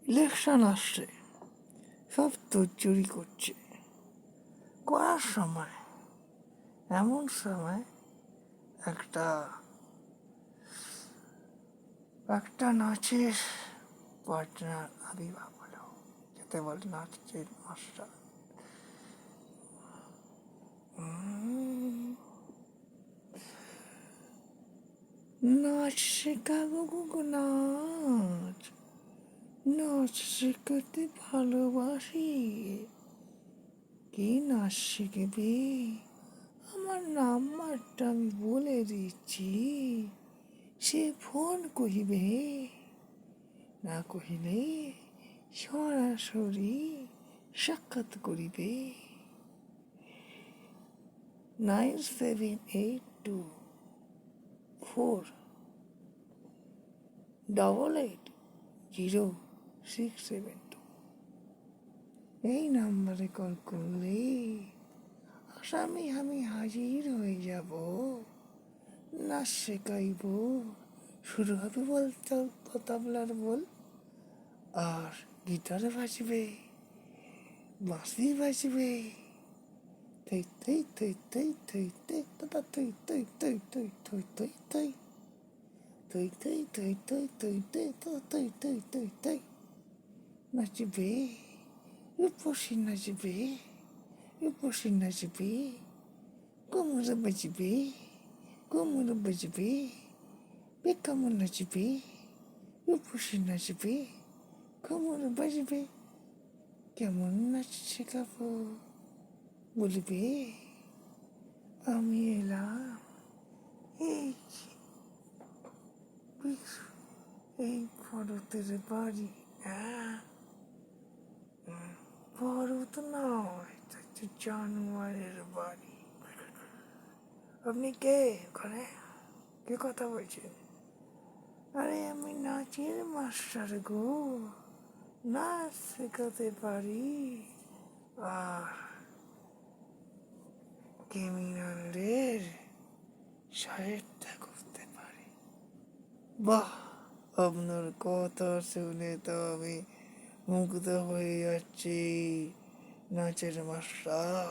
Election আসছে, সব চুরি করছে। করার সময়, এমন সময় একটা একটা নাচের পার্টনার আবির্ভাব হলো, যাতে বলে নাচের মাস্টার। নাচ শেখাবো গো, নাচ নাচ শেখাতে ভালোবাসি। কে নাচ শিখবে? আমার নাম্বারটা আমি বলে দিচ্ছি, সে ফোন করিবে, না কহিলে সরাসরি সাক্ষাৎ করিবে। 9782488067। এই নাম্বারে কল করলে আসামি আমি হাজির হয়ে যাব। নাচ শেখাইব, শুরু হবে বল তবলার বল, আর গিটারে বাজবে, বাঁশি বাজবে। তৈ তৈ তৈ তৈ তৈ তৈ দাদা তৈ তৈ তৈ তৈ তৈ তৈ তৈ তৈ তৈ তৈ তৈ তৈ তৈ দাদা তৈ তৈ তৈ তৈ। নাচবে, রূপসী নাচবে, রূপসী নাচবে, কোমর বাজবে, কোমর বাজবে, বেকামো নাচবে, রূপসী নাচবে, কোমর বাজবে। কেমন নাচ শেখাবো বলবে? আমি এলাম এই এই ভরতের বাড়ি। ভরত নয়, জানোয়ারের বাড়ি। আপনি কে ওখানে? কে কথা বলছেন? আরে আমি নাচের মাস্টার গো, নাচ শেখাতে পারি, আর ক্রিমিনালদের সহায়তা করতে পারি। বাহ, আপনার কথা শুনে তো আমি মুগ্ধ হয়ে যাচ্ছি। নাচের মাস্টার,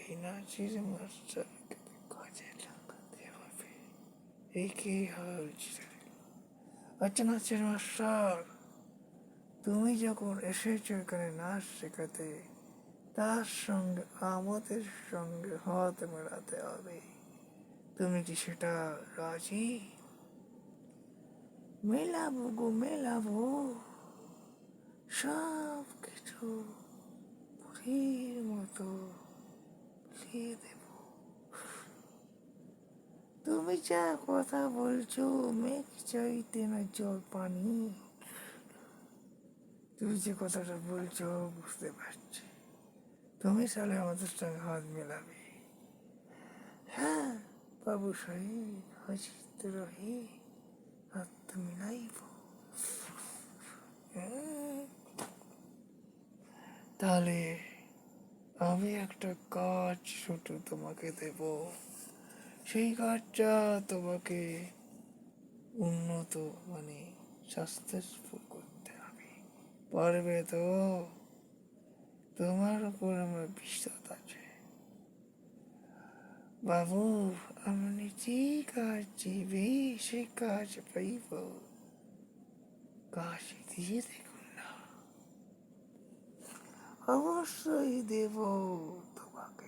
এই নাচের মাস্টারকে কাজে লাগাতে হবে। একেই হচ্ছে। আচ্ছা নাচের মাস্টার, তুমি যখন এসেছো এখানে নাচ শেখাতে, তার সঙ্গে আমাদের সঙ্গে হাত মেলাতে হবে। তুমি কি সেটা রাজি? মেলাবো গো, মেলাবো, সব কিছু পুরীর মতো দিয়ে দেব। তুমি যা কথা বলছো, মেঘ চাইতে না জল পানি। তুমি যে কথাটা বলছো বুঝতে পারছি। তুমি সালে আমাদের সঙ্গে হাত মেলাবে। হ্যাঁ বাবু সাহেব, হাজির রহি, হাত তো মিলাইব। তাহলে আমি একটা কাজ শুধু তোমাকে দেব, সেই কাজটা তোমাকে উন্নত সাকসেসফুল করতে হবে। পারবে তো? তোমার উপর আমার বিশ্বাস আছে বাবু। আপনি যে কাজ চেয়েবে সে কাজ পাইব। কাজ দিয়ে দেখুন না। অবশ্যই দেব তোমাকে